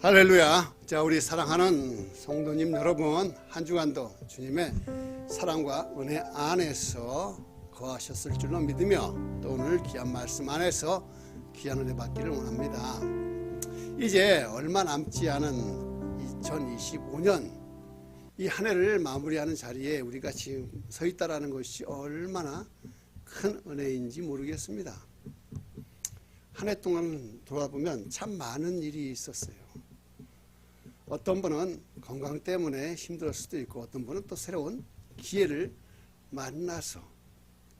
할렐루야. 자, 우리 사랑하는 성도님 여러분, 한 주간도 주님의 사랑과 은혜 안에서 거하셨을 줄로 믿으며 또 오늘 귀한 말씀 안에서 귀한 은혜 받기를 원합니다. 이제 얼마 남지 않은 2025년 이 한 해를 마무리하는 자리에 우리가 지금 서 있다라는 것이 얼마나 큰 은혜인지 모르겠습니다. 한 해 동안 돌아보면 참 많은 일이 있었어요. 어떤 분은 건강 때문에 힘들었을 수도 있고, 어떤 분은 또 새로운 기회를 만나서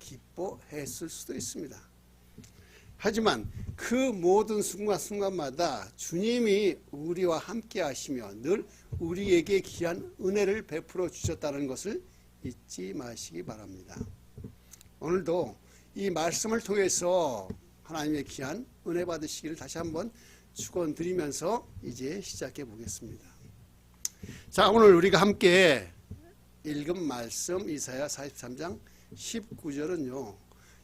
기뻐했을 수도 있습니다. 하지만 그 모든 순간순간마다 주님이 우리와 함께 하시며 늘 우리에게 귀한 은혜를 베풀어 주셨다는 것을 잊지 마시기 바랍니다. 오늘도 이 말씀을 통해서 하나님의 귀한 은혜 받으시기를 다시 한번 축원드리면서 이제 시작해 보겠습니다. 자, 오늘 우리가 함께 읽은 말씀 이사야 43장 19절은요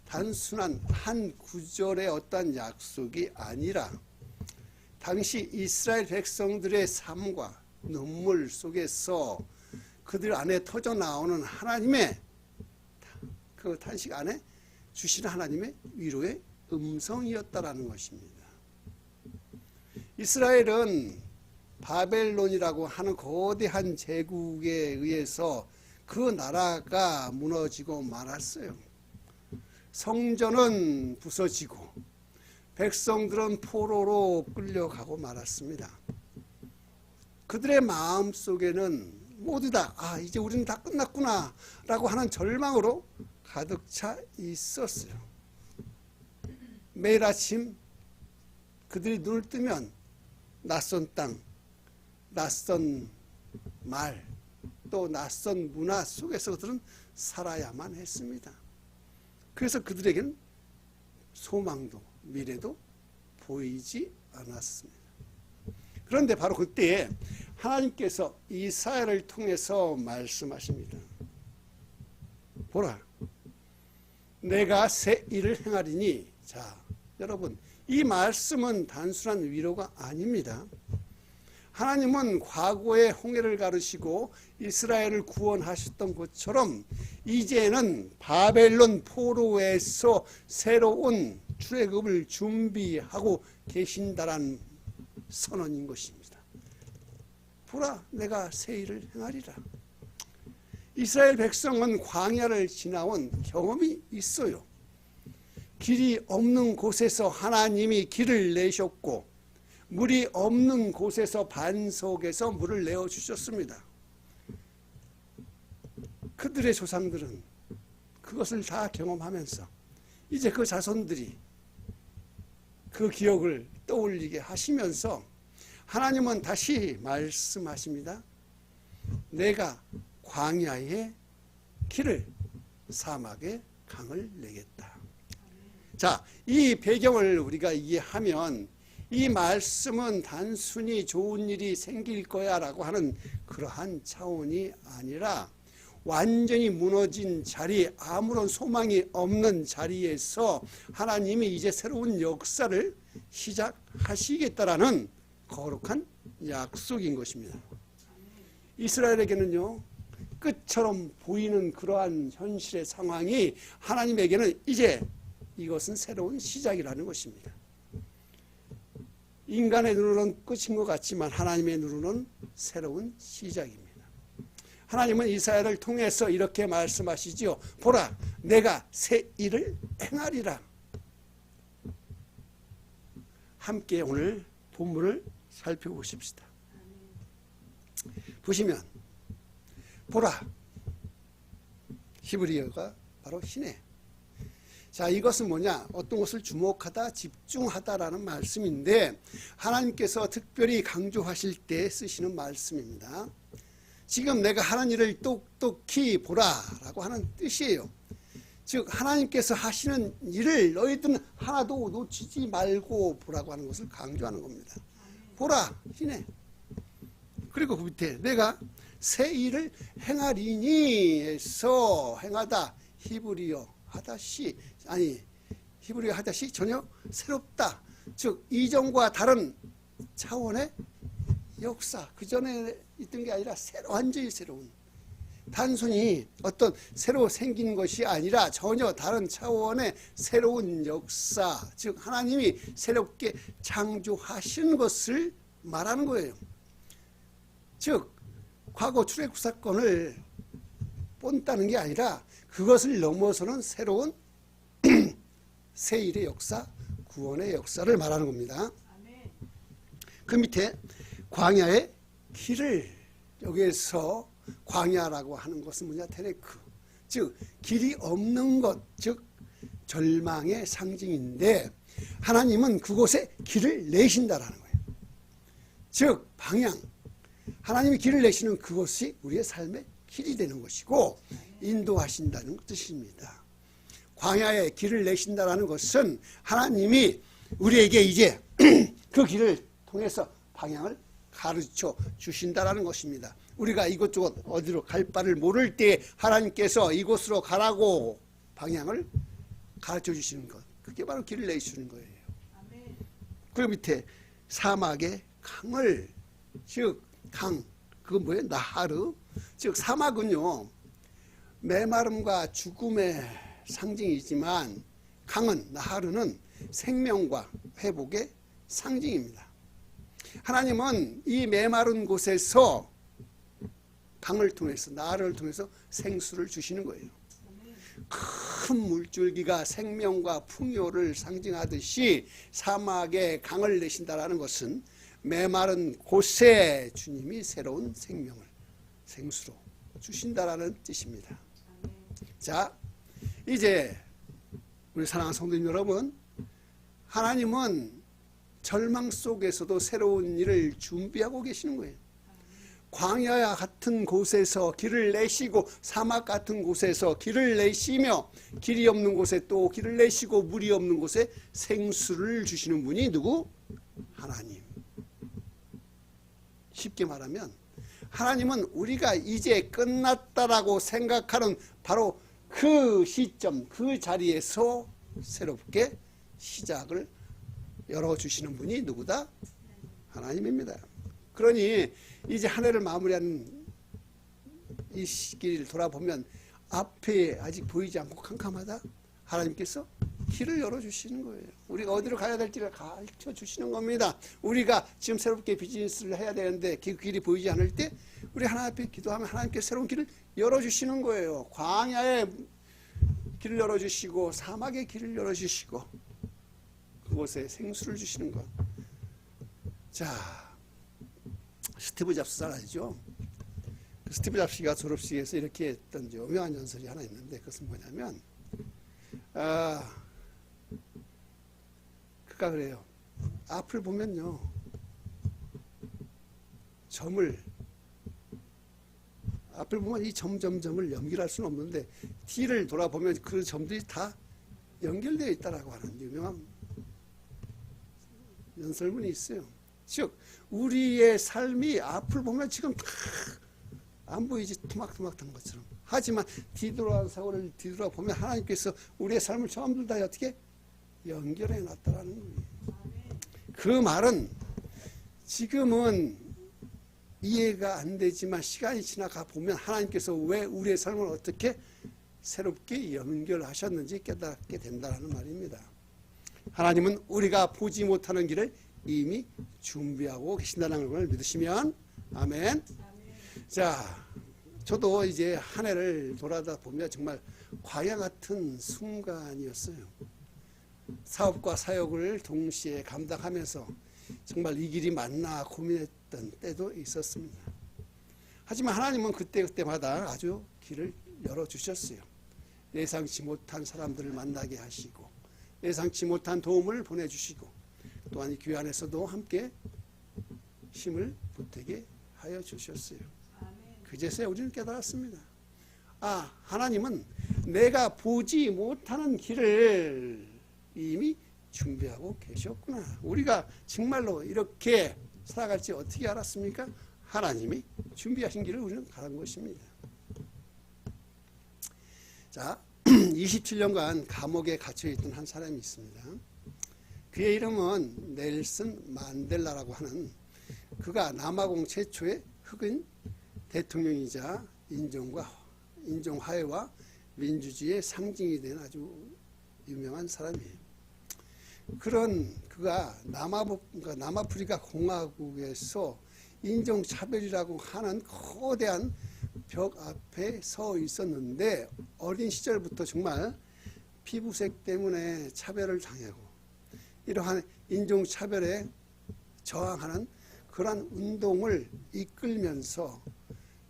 단순한 한 구절의 어떤 약속이 아니라 당시 이스라엘 백성들의 삶과 눈물 속에서 그들 안에 터져 나오는 하나님의 그 탄식 안에 주시는 하나님의 위로의 음성이었다라는 것입니다. 이스라엘은 바벨론이라고 하는 거대한 제국에 의해서 그 나라가 무너지고 말았어요. 성전은 부서지고 백성들은 포로로 끌려가고 말았습니다. 그들의 마음속에는 모두 다 이제 우리는 다 끝났구나 라고 하는 절망으로 가득 차 있었어요. 매일 아침 그들이 눈을 뜨면 낯선 땅, 낯선 말, 또 낯선 문화 속에서 그들은 살아야만 했습니다. 그래서 그들에게는 소망도 미래도 보이지 않았습니다. 그런데 바로 그때에 하나님께서 이사야를 통해서 말씀하십니다. 보라, 내가 새 일을 행하리니. 자, 여러분, 이 말씀은 단순한 위로가 아닙니다. 하나님은 과거의 홍해를 가르시고 이스라엘을 구원하셨던 것처럼 이제는 바벨론 포로에서 새로운 출애굽을 준비하고 계신다라는 선언인 것입니다. 보라, 내가 새 일을 행하리라. 이스라엘 백성은 광야를 지나온 경험이 있어요. 길이 없는 곳에서 하나님이 길을 내셨고 물이 없는 곳에서 반석에서 물을 내어주셨습니다. 그들의 조상들은 그것을 다 경험하면서 이제 그 자손들이 그 기억을 떠올리게 하시면서 하나님은 다시 말씀하십니다. 내가 광야에 길을, 사막에 강을 내겠다. 자, 이 배경을 우리가 이해하면 이 말씀은 단순히 좋은 일이 생길 거야 라고 하는 그러한 차원이 아니라 완전히 무너진 자리, 아무런 소망이 없는 자리에서 하나님이 이제 새로운 역사를 시작하시겠다라는 거룩한 약속인 것입니다. 이스라엘에게는요, 끝처럼 보이는 그러한 현실의 상황이 하나님에게는 이제 이것은 새로운 시작이라는 것입니다. 인간의 눈으로는 끝인 것 같지만 하나님의 눈으로는 새로운 시작입니다. 하나님은 이사야를 통해서 이렇게 말씀하시지요. 보라, 내가 새 일을 행하리라. 함께 오늘 본문을 살펴보십시다. 보시면 보라, 히브리어가 바로 희네. 자, 이것은 뭐냐? 어떤 것을 주목하다, 집중하다라는 말씀인데 하나님께서 특별히 강조하실 때 쓰시는 말씀입니다. 지금 내가 하는 일을 똑똑히 보라라고 하는 뜻이에요. 즉 하나님께서 하시는 일을 너희들은 하나도 놓치지 말고 보라고 하는 것을 강조하는 겁니다. 보라, 희네. 그리고 그 밑에 내가 새 일을 행하리니 해서 행하다, 히브리어 하다시, 히브리어 하다시 전혀 새롭다. 즉 이전과 다른 차원의 역사, 그 전에 있던 게 아니라 완전히 새로운, 단순히 어떤 새로 생긴 것이 아니라 전혀 다른 차원의 새로운 역사, 즉 하나님이 새롭게 창조하신 것을 말하는 거예요. 즉 과거 출애굽 사건을 본다는 게 아니라 그것을 넘어서는 새로운 새 일의 역사, 구원의 역사를 말하는 겁니다. 그 밑에 광야의 길을, 여기에서 광야라고 하는 것은 뭐냐, 테레크, 즉 길이 없는 것, 즉 절망의 상징인데 하나님은 그곳에 길을 내신다라는 거예요. 즉 방향, 하나님이 길을 내시는 그것이 우리의 삶의 길이 되는 것이고 인도하신다는 뜻입니다. 광야에 길을 내신다라는 것은 하나님이 우리에게 이제 그 길을 통해서 방향을 가르쳐 주신다라는 것입니다. 우리가 이곳저곳 어디로 갈 바를 모를 때 하나님께서 이곳으로 가라고 방향을 가르쳐 주시는 것, 그게 바로 길을 내주시는 거예요. 그 밑에 사막의 강을, 즉 강, 그건 뭐예요? 나하르. 즉 사막은요 메마름과 죽음의 상징이지만 강은, 나하르는 생명과 회복의 상징입니다. 하나님은 이 메마른 곳에서 강을 통해서, 나하르를 통해서 생수를 주시는 거예요. 큰 물줄기가 생명과 풍요를 상징하듯이 사막에 강을 내신다라는 것은 메마른 곳에 주님이 새로운 생명을, 생수로 주신다라는 뜻입니다. 자, 이제 우리 사랑하는 성도님 여러분, 하나님은 절망 속에서도 새로운 일을 준비하고 계시는 거예요. 광야 같은 곳에서 길을 내시고 사막 같은 곳에서 길을 내시며 길이 없는 곳에 또 길을 내시고 물이 없는 곳에 생수를 주시는 분이 누구? 하나님. 쉽게 말하면 하나님은 우리가 이제 끝났다라고 생각하는 바로 그 시점, 그 자리에서 새롭게 시작을 열어주시는 분이 누구다? 하나님입니다. 그러니 이제 한 해를 마무리하는 이 시기를 돌아보면 앞에 아직 보이지 않고 캄캄하다? 하나님께서 길을 열어주시는 거예요. 우리가 어디로 가야 될지를 가르쳐 주시는 겁니다. 우리가 지금 새롭게 비즈니스를 해야 되는데 그 길이 보이지 않을 때 우리 하나님 앞에 기도하면 하나님께서 새로운 길을 열어주시는 거예요. 광야에 길을 열어주시고 사막에 길을 열어주시고 그곳에 생수를 주시는 것. 자, 스티브 잡스 잘 알죠? 스티브 잡스가 졸업식에서 이렇게 했던 유명한 연설이 하나 있는데 그것은 뭐냐면 그가 그래요. 앞을 보면요 앞을 보면 이 점점점을 연결할 수는 없는데 뒤를 돌아보면 그 점들이 다 연결되어 있다라고 하는 유명한 연설문이 있어요. 즉 우리의 삶이 앞을 보면 지금 다 안 보이지, 토막토막한 것처럼. 하지만 뒤돌아온 사고를 뒤돌아보면 하나님께서 우리의 삶을 전부 다 어떻게 연결해 놨다라는 거예요. 그 말은 지금은 이해가 안 되지만 시간이 지나가 보면 하나님께서 왜 우리의 삶을 어떻게 새롭게 연결하셨는지 깨닫게 된다는 말입니다. 하나님은 우리가 보지 못하는 길을 이미 준비하고 계신다는 걸 믿으시면 아멘. 자, 저도 이제 한 해를 돌아다 보면 정말 과야 같은 순간이었어요. 사업과 사역을 동시에 감당하면서 정말 이 길이 맞나 고민했던 때도 있었습니다. 하지만 하나님은 그때마다 아주 길을 열어주셨어요. 예상치 못한 사람들을 만나게 하시고 예상치 못한 도움을 보내주시고 또한 이 교회 안에서도 함께 힘을 보태게 하여 주셨어요. 그제서야 우리는 깨달았습니다. 아, 하나님은 내가 보지 못하는 길을 이미 준비하고 계셨구나. 우리가 정말로 이렇게 살아갈지 어떻게 알았습니까? 하나님이 준비하신 길을 우리는 가는 것입니다. 자, 27년간 감옥에 갇혀있던 한 사람이 있습니다. 그의 이름은 넬슨 만델라라고 하는 그가 남아공 최초의 흑인 대통령이자 인종화해와 민주주의의 상징이 된 아주 유명한 사람이에요. 그런 그가 남아프리카 공화국에서 인종차별이라고 하는 거대한 벽 앞에 서 있었는데 어린 시절부터 정말 피부색 때문에 차별을 당하고 이러한 인종차별에 저항하는 그러한 운동을 이끌면서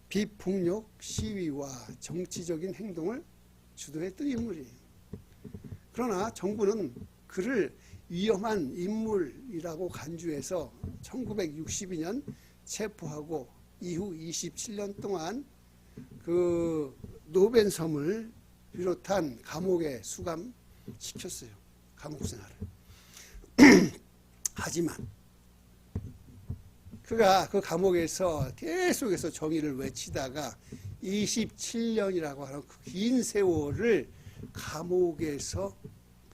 비폭력 시위와 정치적인 행동을 주도했던 인물이에요. 그러나 정부는 그를 위험한 인물이라고 간주해서 1962년 체포하고 이후 27년 동안 그 노벤섬을 비롯한 감옥에 수감시켰어요. 감옥 생활을. 하지만 그가 그 감옥에서 계속해서 정의를 외치다가 27년이라고 하는 그 긴 세월을 감옥에서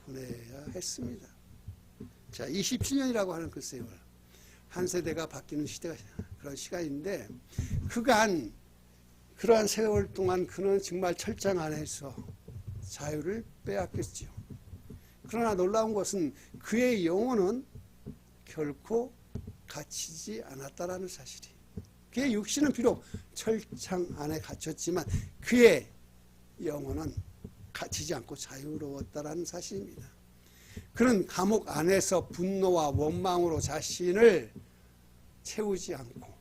보내야 했습니다. 자, 27년이라고 하는 그 세월. 한 세대가 바뀌는 시대가 그런 시간인데 그간 그러한 세월 동안 그는 정말 철장 안에서 자유를 빼앗겼죠. 그러나 놀라운 것은 그의 영혼은 결코 갇히지 않았다라는 사실이. 그의 육신은 비록 철장 안에 갇혔지만 그의 영혼은 갇히지 않고 자유로웠다라는 사실입니다. 그는 감옥 안에서 분노와 원망으로 자신을 채우지 않고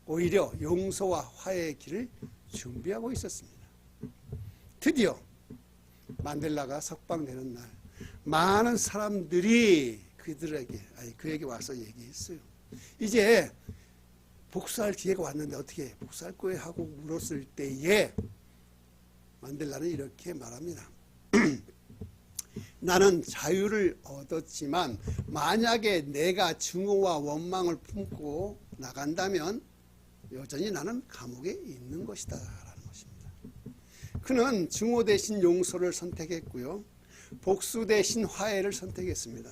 오히려 용서와 화해의 길을 준비하고 있었습니다. 드디어 만델라가 석방되는 날 많은 사람들이 그에게 와서 얘기했어요. 이제 복수할 기회가 왔는데 어떻게 복수할 거예요? 하고 물었을 때에 만델라는 이렇게 말합니다. 나는 자유를 얻었지만 만약에 내가 증오와 원망을 품고 나간다면 여전히 나는 감옥에 있는 것이다 라는 것입니다. 그는 증오 대신 용서를 선택했고요. 복수 대신 화해를 선택했습니다.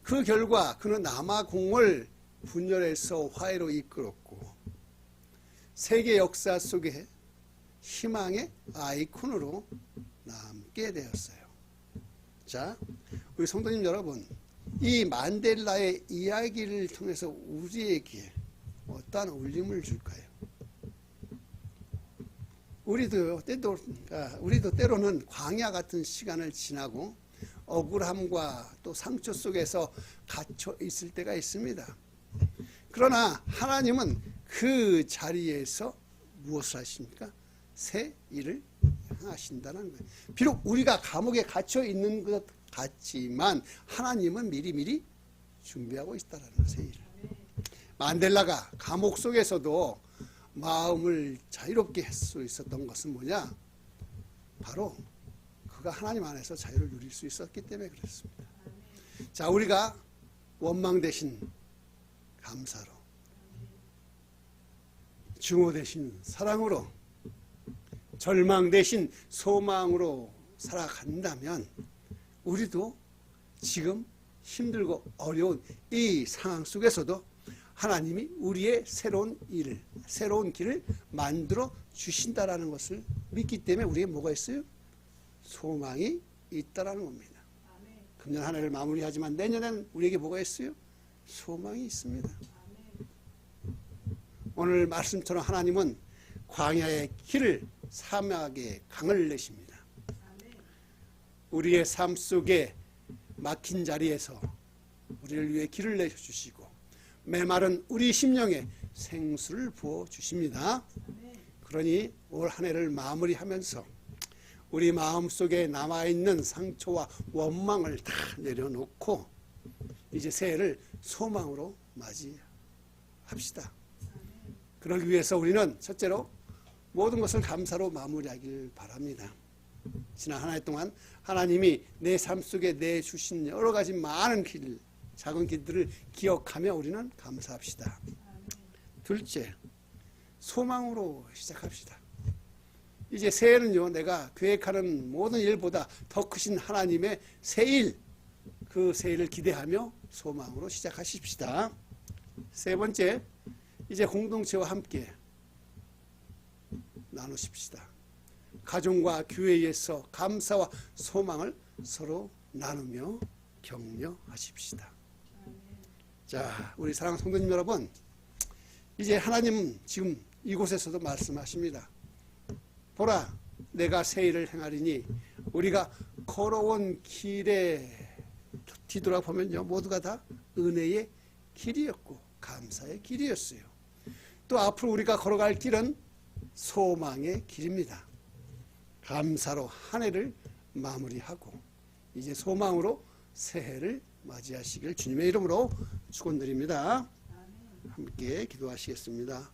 그 결과 그는 남아공을 분열해서 화해로 이끌었고 세계 역사 속에 희망의 아이콘으로 남게 되었어요. 자, 우리 성도님 여러분, 이 만델라의 이야기를 통해서 우리에게 어떠한 울림을 줄까요? 우리도 때로는 광야 같은 시간을 지나고 억울함과 또 상처 속에서 갇혀 있을 때가 있습니다. 그러나 하나님은 그 자리에서 무엇을 하십니까? 새 일을 하신다는 거예요. 비록 우리가 감옥에 갇혀 있는 것 같지만 하나님은 미리미리 준비하고 있다는 새 일을. 만델라가 감옥 속에서도 마음을 자유롭게 할 수 있었던 것은 뭐냐? 바로 그가 하나님 안에서 자유를 누릴 수 있었기 때문에 그렇습니다. 자, 우리가 원망 대신 감사로, 증오 대신 사랑으로, 절망 대신 소망으로 살아간다면 우리도 지금 힘들고 어려운 이 상황 속에서도 하나님이 우리의 새로운 길을 만들어 주신다라는 것을 믿기 때문에 우리에게 뭐가 있어요? 소망이 있다라는 겁니다. 금년 한 해를 마무리하지만 내년에는 우리에게 뭐가 있어요? 소망이 있습니다. 오늘 말씀처럼 하나님은 광야의 길을 사막의 강을 내십니다. 우리의 삶 속에 막힌 자리에서 우리를 위해 길을 내주시고 메마른 우리 심령에 생수를 부어주십니다. 그러니 올 한 해를 마무리하면서 우리 마음속에 남아있는 상처와 원망을 다 내려놓고 이제 새해를 소망으로 맞이합시다. 그러기 위해서 우리는 첫째로 모든 것을 감사로 마무리하길 바랍니다. 지난 한 해 동안 하나님이 내 삶 속에 내주신 여러 가지 많은 길, 작은 길들을 기억하며 우리는 감사합시다. 둘째, 소망으로 시작합시다. 이제 새해는요, 내가 계획하는 모든 일보다 더 크신 하나님의 새일, 그 새일을 기대하며 소망으로 시작하십시다. 세 번째, 이제 공동체와 함께 나누십시다. 가정과 교회에서 감사와 소망을 서로 나누며 격려하십시다. 자, 우리 사랑하는 성도님 여러분, 이제 하나님 지금 이곳에서도 말씀하십니다. 보라, 내가 새 일을 행하리니 우리가 걸어온 길에 뒤돌아보면요, 모두가 다 은혜의 길이었고 감사의 길이었어요. 또 앞으로 우리가 걸어갈 길은 소망의 길입니다. 감사로 한 해를 마무리하고 이제 소망으로 새해를 맞이하시길 주님의 이름으로 축원드립니다. 함께 기도하시겠습니다.